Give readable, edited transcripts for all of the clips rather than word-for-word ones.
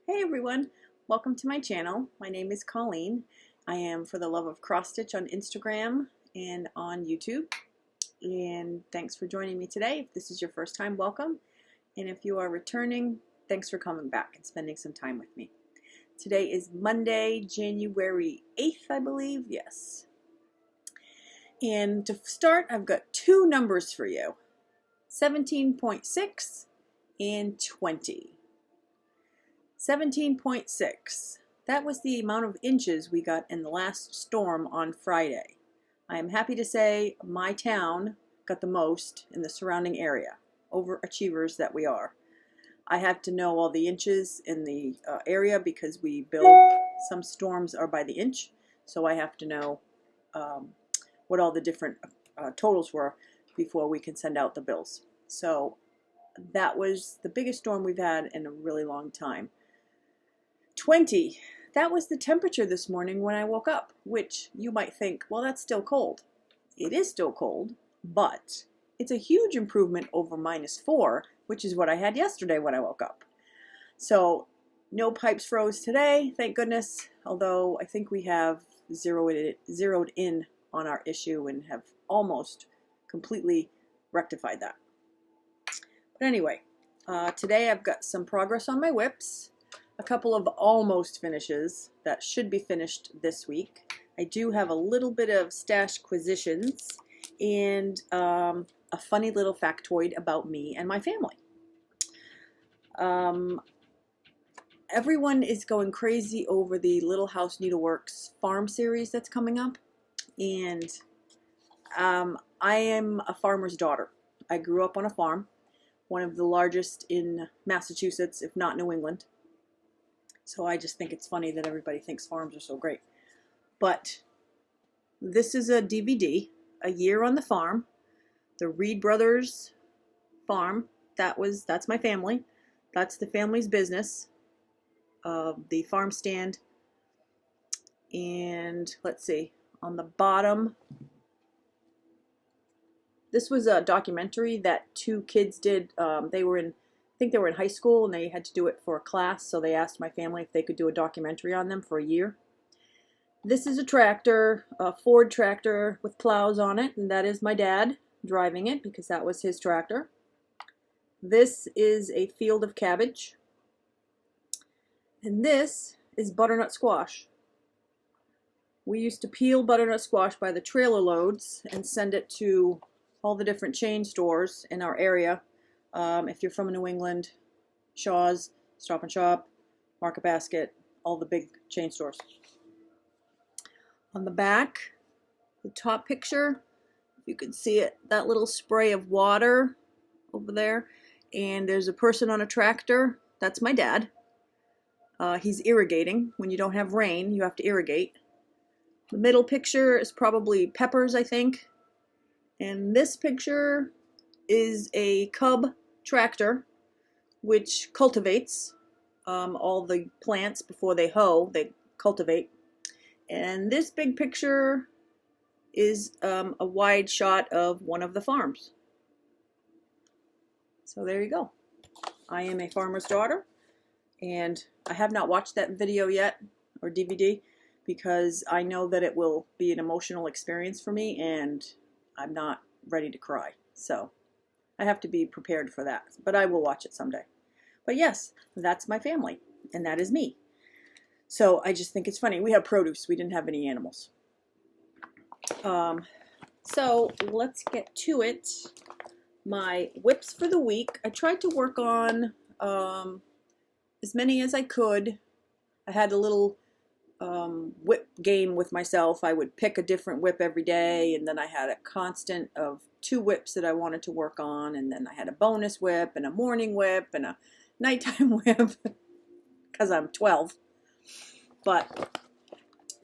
Hey everyone, welcome to my channel. My name is Colleen. I am For the Love of Cross Stitch on Instagram and on YouTube. And thanks for joining me today. If this is your first time, welcome. And if you are returning, thanks for coming back and spending some time with me. Today is Monday, January 8th, I believe. Yes. And to start, I've got two numbers for you, 17.6 and 20. 17.6. That was the amount of inches we got in the last storm on Friday. I am happy to say my town got the most in the surrounding area. Overachievers that we are. I have to know all the inches in the area because we bill, some storms are by the inch, so I have to know what all the different totals were before we can send out the bills. So that was the biggest storm we've had in a really long time. 20. That was the temperature this morning when I woke up, which you might think, well, that's still cold. It is still cold, but it's a huge improvement over -4, which is what I had yesterday when I woke up. So no pipes froze today, thank goodness, although I think we have zeroed in on our issue and have almost completely rectified that. But anyway, today I've got some progress on my whips. A couple of almost finishes that should be finished this week. I do have a little bit of stash quisitions and a funny little factoid about me and my family. Everyone is going crazy over the Little House Needleworks farm series that's coming up, and I am a farmer's daughter. I grew up on a farm, one of the largest in Massachusetts, if not New England. So I just think it's funny that everybody thinks farms are so great. But this is a DVD, A Year on the Farm, the Reed Brothers farm. That's my family. That's the family's business, the farm stand. And let's see, on the bottom, this was a documentary that two kids did. I think they were in high school and they had to do it for a class, so they asked my family if they could do a documentary on them for a year. This is a tractor, a Ford tractor with plows on it, and that is my dad driving it because that was his tractor. This is a field of cabbage. And this is butternut squash. We used to peel butternut squash by the trailer loads and send it to all the different chain stores in our area. If you're from New England, Shaw's, Stop and Shop, Market Basket, all the big chain stores. On the back, the top picture, if you can see it, that little spray of water over there, and there's a person on a tractor. That's my dad. He's irrigating. When you don't have rain, you have to irrigate. The middle picture is probably peppers, I think. And this picture is a Cub tractor, which cultivates all the plants before they hoe. They cultivate. And this big picture is a wide shot of one of the farms. So there you go. I am a farmer's daughter, and I have not watched that video yet, or DVD, because I know that it will be an emotional experience for me, and I'm not ready to cry. So I have to be prepared for that, but I will watch it someday. But yes, that's my family, and that is me. So I just think it's funny. We have produce. We didn't have any animals. So let's get to it. My whips for the week. I tried to work on as many as I could. I had a little whip game with myself. I would pick a different whip every day, and then I had a constant of 2 whips that I wanted to work on, and then I had a bonus whip and a morning whip and a nighttime whip because I'm 12. But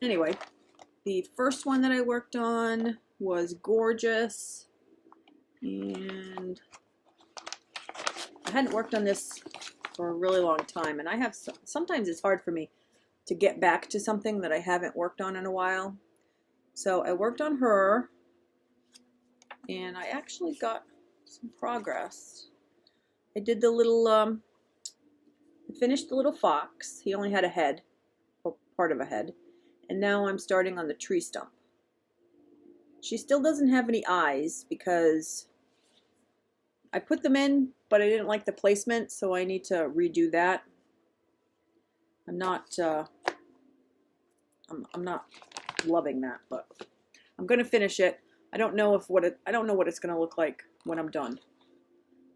anyway, the first one that I worked on was Gorgeous, and I hadn't worked on this for a really long time, and sometimes it's hard for me to get back to something that I haven't worked on in a while. So I worked on her, and I actually got some progress. I did the little I finished the little fox. He only had a head, or part of a head. And now I'm starting on the tree stump. She still doesn't have any eyes because I put them in, but I didn't like the placement, so I need to redo that. I'm not loving that, but I'm gonna finish it. I don't know what it's gonna look like when I'm done.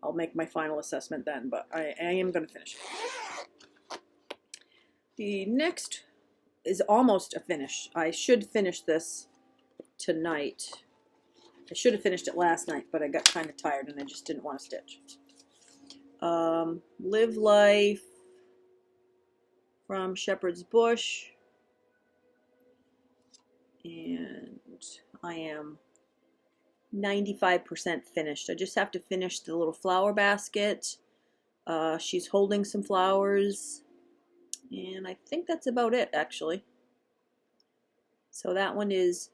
I'll make my final assessment then, but I am gonna finish it. The next is almost a finish. I should finish this tonight. I should have finished it last night, but I got kind of tired and I just didn't want to stitch. Live Life from Shepherd's Bush. And I am 95% finished. I just have to finish the little flower basket. She's holding some flowers. And I think that's about it, actually. So that one is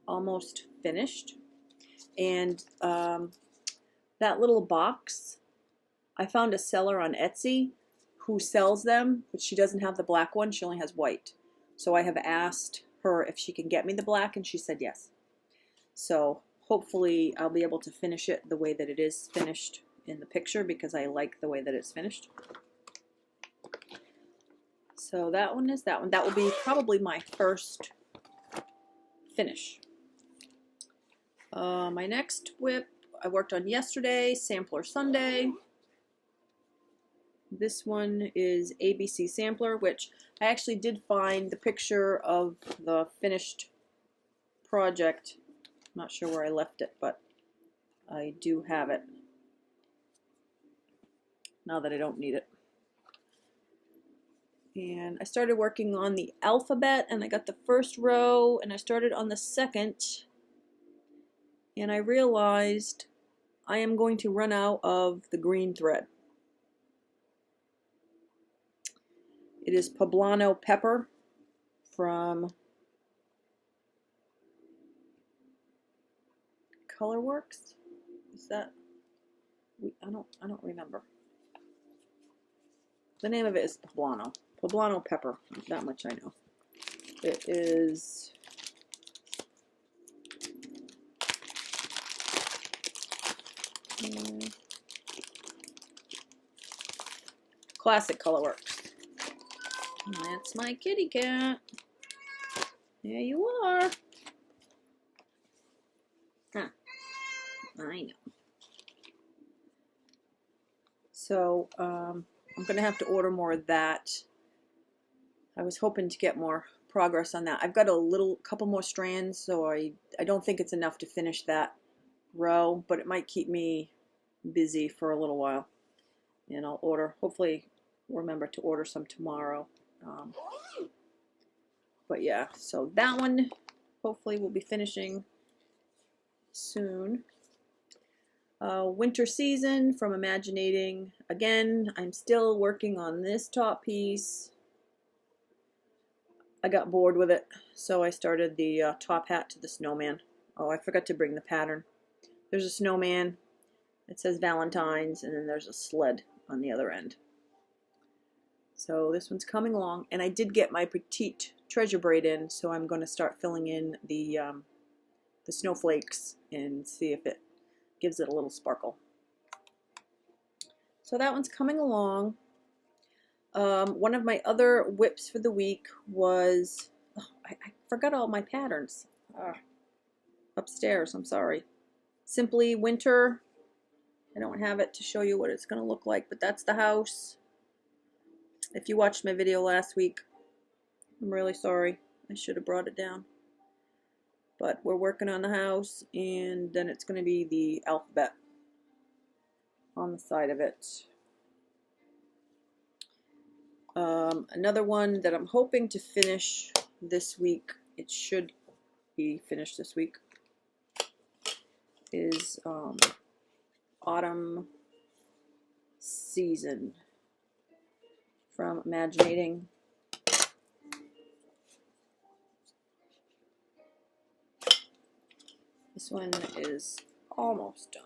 almost finished. And that little box, I found a seller on Etsy who sells them, but she doesn't have the black one. She only has white. So I have asked her if she can get me the black, and she said yes. So hopefully I'll be able to finish it the way that it is finished in the picture, because I like the way that it's finished. So that one is that one. That will be probably my first finish. My next whip I worked on yesterday, Sampler Sunday. This one is ABC Sampler, which I actually did find the picture of the finished project. I'm not sure where I left it, but I do have it now that I don't need it. And I started working on the alphabet, and I got the first row, and I started on the second, and I realized I am going to run out of the green thread. It is poblano pepper from Colorworks. Is that? I don't remember. The name of it is poblano. Poblano pepper. That much I know. It is classic Colorworks. That's my kitty cat. There you are. Huh. I know. So, I'm going to have to order more of that. I was hoping to get more progress on that. I've got a couple more strands, so I don't think it's enough to finish that row, but it might keep me busy for a little while. And I'll hopefully remember to order some tomorrow. But yeah, so that one hopefully will be finishing soon. Winter Season from Imaginating. Again, I'm still working on this top piece. I got bored with it, so I started the top hat to the snowman. Oh, I forgot to bring the pattern. There's a snowman. It says Valentine's, and then there's a sled on the other end. So this one's coming along, and I did get my petite treasure braid in, so I'm going to start filling in the snowflakes and see if it gives it a little sparkle. So that one's coming along. One of my other whips for the week was, I forgot all my patterns upstairs, I'm sorry. Simply Winter. I don't have it to show you what it's going to look like, but that's the house. If you watched my video last week, I'm really sorry. I should have brought it down. But we're working on the house, and then it's going to be the alphabet on the side of it. Another one that I'm hoping to finish this week, it should be finished this week, is Autumn Season from Imaginating. This one is almost done.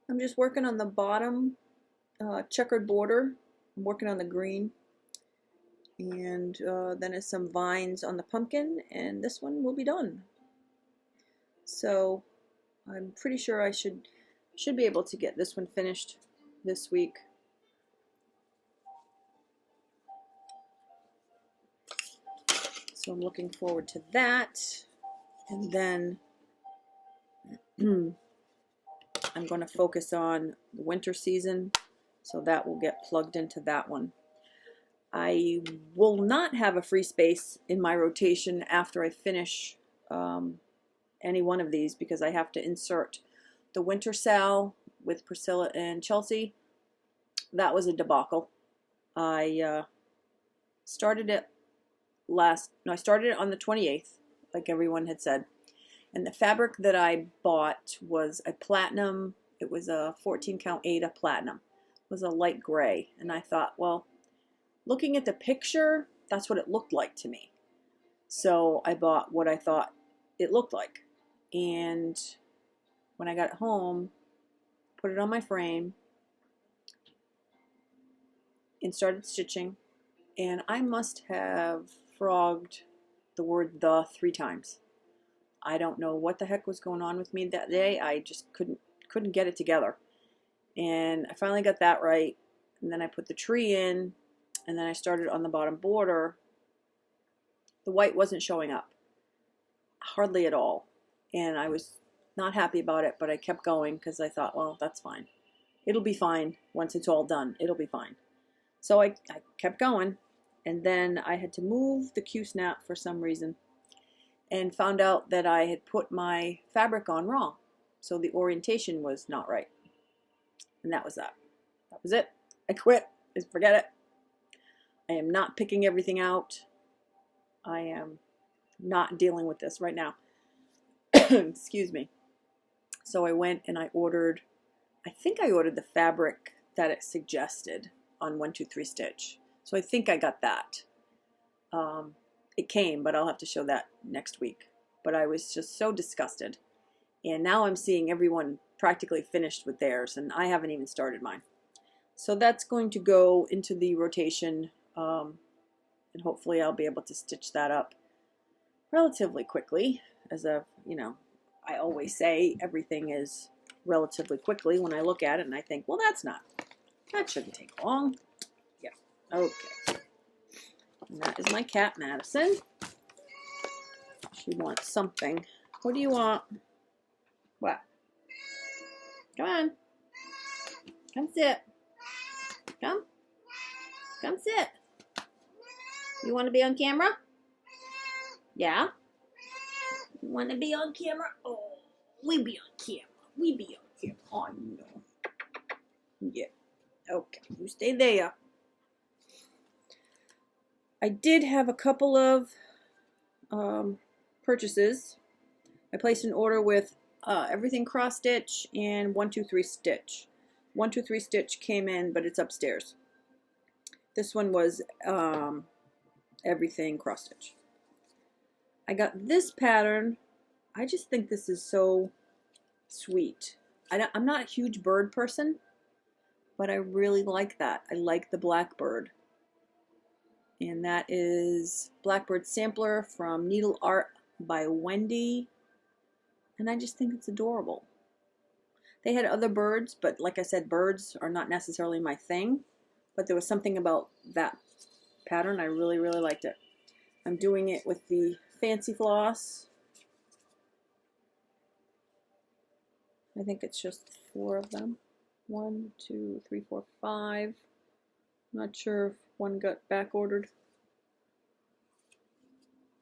I'm just working on the bottom checkered border. I'm working on the green, and then there's some vines on the pumpkin, and this one will be done. So I'm pretty sure I should be able to get this one finished this week. So I'm looking forward to that. And then I'm going to focus on the winter season, so that will get plugged into that one. I will not have a free space in my rotation after I finish any one of these, because I have to insert the winter sal with Priscilla and Chelsea. That was a debacle. I started it I started it on the 28th, like everyone had said. And the fabric that I bought was a platinum. It was a 14 count Ada platinum. It was a light gray. And I thought, well, looking at the picture, that's what it looked like to me. So I bought what I thought it looked like. And when I got home, put it on my frame and started stitching. And I must have frogged the word "the" 3 times. I don't know what the heck was going on with me that day. I just couldn't get it together. And I finally got that right. And then I put the tree in, and then I started on the bottom border. The white wasn't showing up, hardly at all. And I was not happy about it, but I kept going because I thought, well, that's fine. It'll be fine once it's all done. It'll be fine. So I kept going, and then I had to move the Q-snap for some reason, and found out that I had put my fabric on wrong. So the orientation was not right. And that was that. That was it. I quit. Just forget it. I am not picking everything out. I am not dealing with this right now. Excuse me. So I went and I ordered, I think I ordered the fabric that it suggested on 123 Stitch. So I think I got that. It came, but I'll have to show that next week. But I was just so disgusted. And now I'm seeing everyone practically finished with theirs, and I haven't even started mine. So that's going to go into the rotation, and hopefully I'll be able to stitch that up relatively quickly. As a, I always say everything is relatively quickly when I look at it, and I think, well, that shouldn't take long. Yeah, okay. And that is my cat, Madison. She wants something. What do you want? What? Come on. Come sit. Come. Come sit. You want to be on camera? Yeah? You want to be on camera? Oh, we be on camera. We be on camera. Oh, no. Yeah. Okay, you stay there. I did have a couple of purchases. I placed an order with Everything Cross Stitch and 123 Stitch. 123 Stitch came in, but it's upstairs. This one was Everything Cross Stitch. I got this pattern. I just think this is so sweet. I'm not a huge bird person, but I really like that. I like the blackbird. And that is Blackbird Sampler from Needle Art by Wendy. And I just think it's adorable. They had other birds, but like I said, birds are not necessarily my thing. But there was something about that pattern. I really, really liked it. I'm doing it with the Fancy Floss. I think it's just 4 of them. 1, 2, 3, 4, 5. I'm not sure if one got back ordered.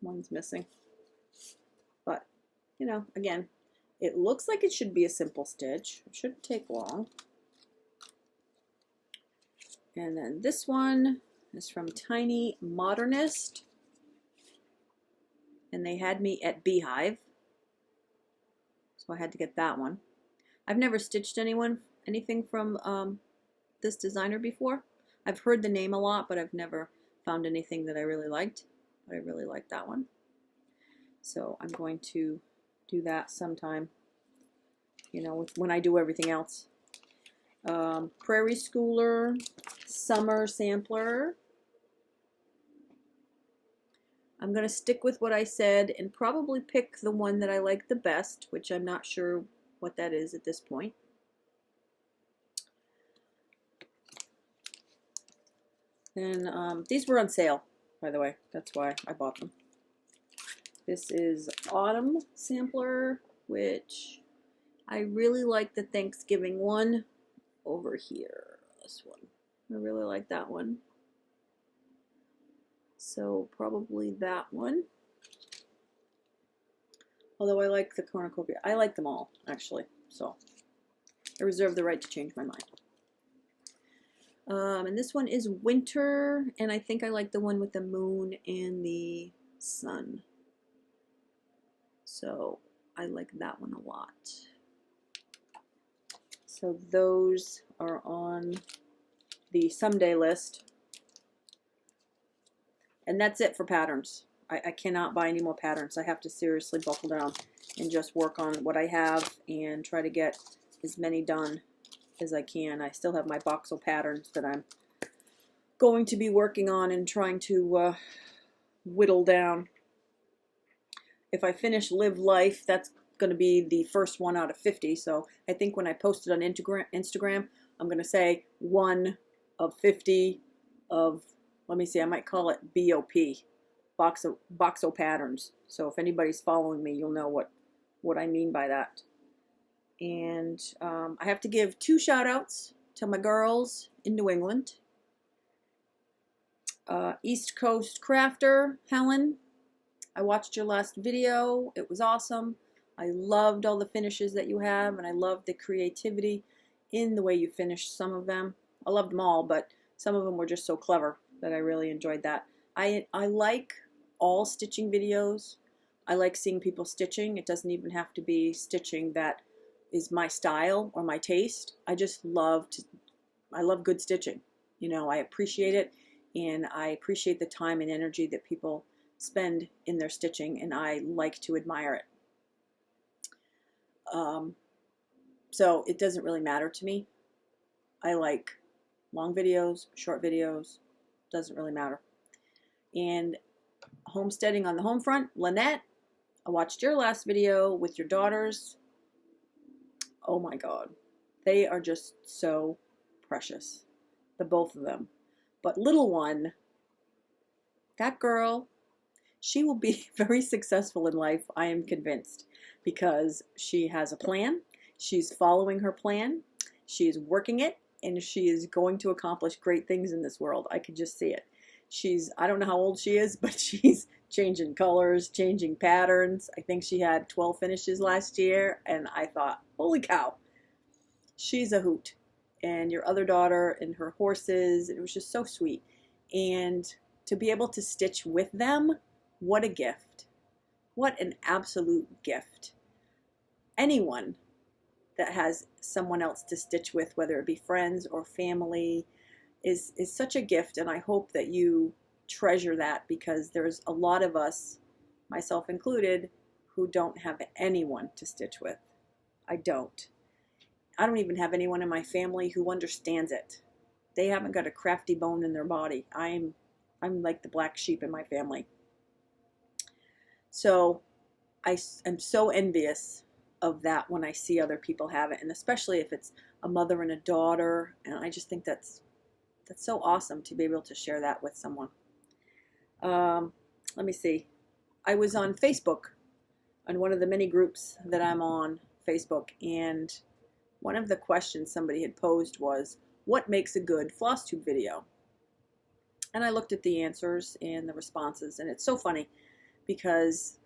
One's missing. But, again, it looks like it should be a simple stitch. It shouldn't take long. And then this one is from Tiny Modernist. And they had me at Beehive. So I had to get that one. I've never stitched anything from this designer before. I've heard the name a lot, but I've never found anything that I really liked. But I really like that one. So I'm going to do that sometime, when I do everything else. Prairie Schooler, Summer Sampler. I'm going to stick with what I said and probably pick the one that I like the best, which I'm not sure what that is at this point. And these were on sale, by the way. That's why I bought them. This is Autumn Sampler, which I really like the Thanksgiving one over here. This one. I really like that one. So probably that one. Although I like the cornucopia. I like them all, actually. So I reserve the right to change my mind. And this one is Winter, and I think I like the one with the moon and the sun. So I like that one a lot. So those are on the someday list. And that's it for patterns. I cannot buy any more patterns. I have to seriously buckle down and just work on what I have and try to get as many done as I can. I still have my boxel patterns that I'm going to be working on and trying to whittle down. If I finish Live Life, that's going to be the first one out of 50. So I think when I post it on Instagram, I'm going to say 1 of 50 of, let me see, I might call it BOP, Boxel Patterns. So if anybody's following me, you'll know what I mean by that. And I have to give 2 shout outs to my girls in New England. East Coast Crafter, Helen, I watched your last video. It was awesome. I loved all the finishes that you have, and I loved the creativity in the way you finished some of them. I loved them all, but some of them were just so clever that I really enjoyed that. I like all stitching videos. I like seeing people stitching. It doesn't even have to be stitching that is my style or my taste. I love good stitching. You know, I appreciate it, and I appreciate the time and energy that people spend in their stitching, and I like to admire it. So it doesn't really matter to me. I like long videos, short videos, doesn't really matter. And homesteading on the home front, Lynette, I watched your last video with your daughters. Oh my God, they are just so precious, the both of them. But little one, that girl, she will be very successful in life, I am convinced, because she has a plan, she's following her plan, she is working it, and she is going to accomplish great things in this world. I could just see it. I don't know how old she is, but she's changing colors, changing patterns. I think she had 12 finishes last year, and I thought, holy cow, she's a hoot. And your other daughter and her horses, it was just so sweet. And to be able to stitch with them, what a gift. What an absolute gift. Anyone that has someone else to stitch with, whether it be friends or family, is such a gift, and I hope that you treasure that, because there's a lot of us, myself included, who don't have anyone to stitch with. I don't even have anyone in my family who understands it. They haven't got a crafty bone in their body. I'm like the black sheep in my family. So I am so envious of that when I see other people have it, and especially if it's a mother and a daughter, and I just think that's so awesome to be able to share that with someone. Let me see. I was on Facebook, on one of the many groups that I'm on Facebook, and one of the questions somebody had posed was, what makes a good Flosstube video? And I looked at the answers and the responses, and it's so funny, because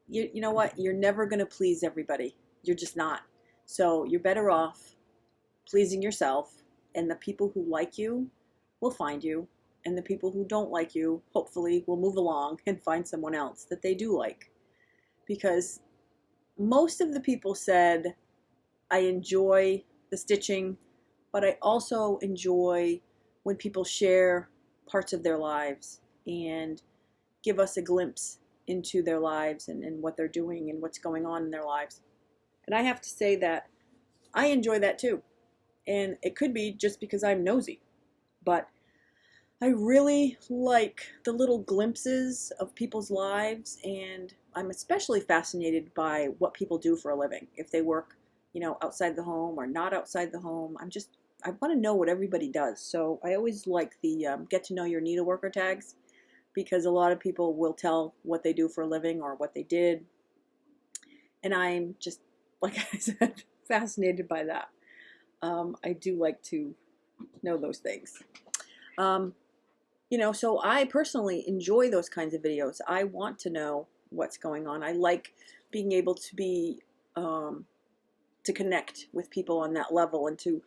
you know what? You're never going to please everybody. You're just not. So you're better off pleasing yourself, and the people who like you will find you, and the people who don't like you, hopefully, will move along and find someone else that they do like. Because most of the people said, I enjoy the stitching, but I also enjoy when people share parts of their lives and give us a glimpse into their lives and what they're doing and what's going on in their lives. And I have to say that I enjoy that too. And it could be just because I'm nosy, but I really like the little glimpses of people's lives, and I'm especially fascinated by what people do for a living. If they work, outside the home or not outside the home. I want to know what everybody does. So I always like the get to know your needleworker tags, because a lot of people will tell what they do for a living or what they did. And I'm just, like I said, fascinated by that. I do like to know those things. So I personally enjoy those kinds of videos. I want to know what's going on. I like being able to be, to connect with people on that level, and to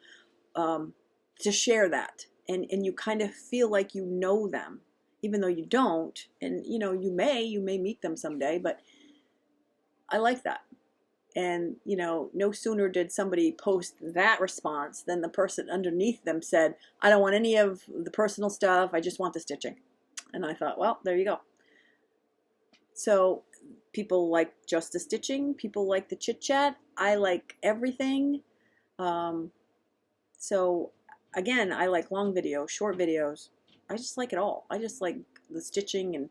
share that. And you kind of feel like you know them, even though you don't. And, you may meet them someday, but I like that. And, no sooner did somebody post that response than the person underneath them said, I don't want any of the personal stuff. I just want the stitching. And I thought, well, there you go. So people like just the stitching. People like the chit chat. I like everything. So again, I like long videos, short videos. I just like it all. I just like the stitching, and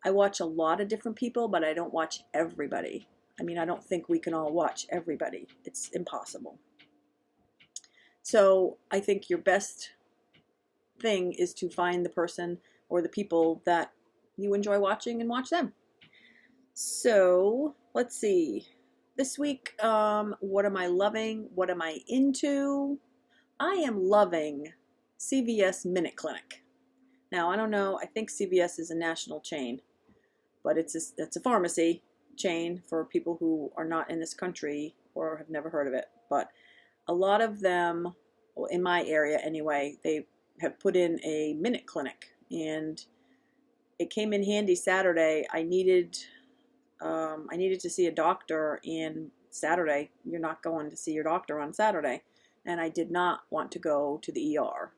I watch a lot of different people, but I don't watch everybody. I mean, I don't think we can all watch everybody. It's impossible. So I think your best thing is to find the person or the people that you enjoy watching and watch them. So let's see. This week, what am I loving? What am I into? I am loving CVS Minute Clinic. Now, I don't know. I think CVS is a national chain, but it's a pharmacy chain for people who are not in this country or have never heard of it. But a lot of them, well, in my area anyway, they have put in a minute clinic, and it came in handy Saturday. I needed to see a doctor, and Saturday, you're not going to see your doctor on Saturday, and I did not want to go to the ER.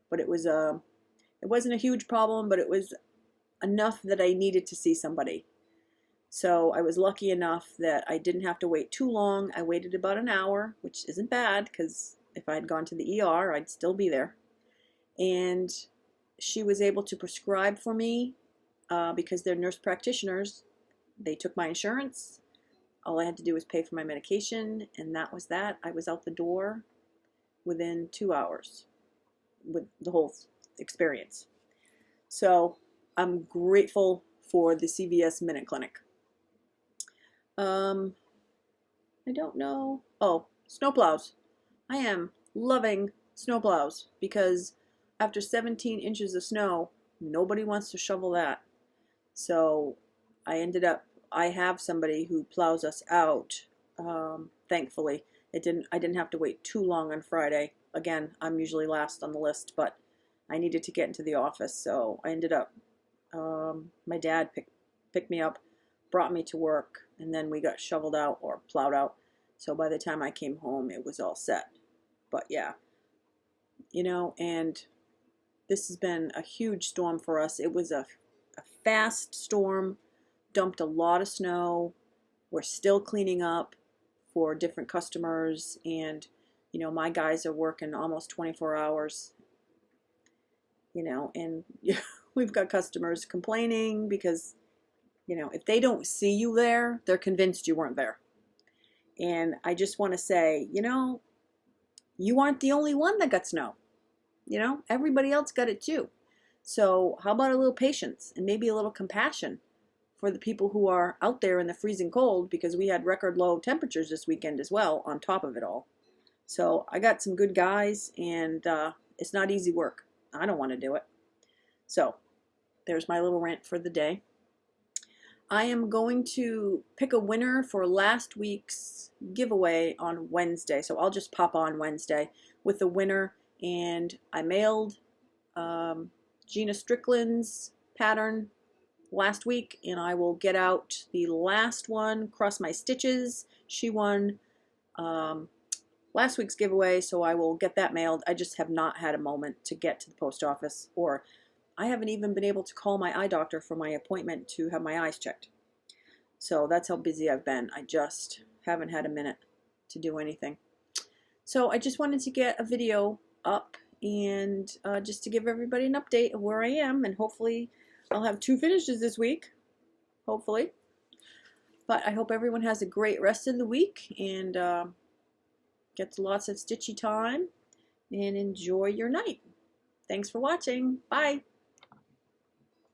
But it wasn't a huge problem, but it was enough that I needed to see somebody. So I was lucky enough that I didn't have to wait too long. I waited about an hour, which isn't bad, because if I had gone to the ER, I'd still be there. And she was able to prescribe for me, because they're nurse practitioners. They took my insurance. All I had to do was pay for my medication, and that was that. I was out the door within 2 hours with the whole experience. So I'm grateful for the CVS Minute Clinic. I don't know. Oh, snowplows. I am loving snowplows, because after 17 inches of snow, nobody wants to shovel that. So I have somebody who plows us out. Thankfully, I didn't have to wait too long on Friday. Again, I'm usually last on the list, but I needed to get into the office, so I ended up, my dad picked me up, brought me to work, and then we got shoveled out or plowed out. So by the time I came home, it was all set. But yeah, and this has been a huge storm for us. It was a fast storm, dumped a lot of snow. We're still cleaning up for different customers, and my guys are working almost 24 hours, and we've got customers complaining because, if they don't see you there, they're convinced you weren't there. And I just want to say, you aren't the only one that got snow. Everybody else got it too. So how about a little patience and maybe a little compassion for the people who are out there in the freezing cold, because we had record low temperatures this weekend as well on top of it all. So I got some good guys, and it's not easy work. I don't want to do it. So there's my little rant for the day. I am going to pick a winner for last week's giveaway on Wednesday. So I'll just pop on Wednesday with the winner, and I mailed Gina Strickland's pattern last week, and I will get out the last one, Cross My Stitches. She won last week's giveaway, so I will get that mailed. I just have not had a moment to get to the post office, or I haven't even been able to call my eye doctor for my appointment to have my eyes checked. So that's how busy I've been. I just haven't had a minute to do anything. So I just wanted to get a video up and just to give everybody an update of where I am, and hopefully I'll have 2 finishes this week, hopefully. But I hope everyone has a great rest of the week and gets lots of stitchy time and enjoy your night. Thanks for watching. Bye.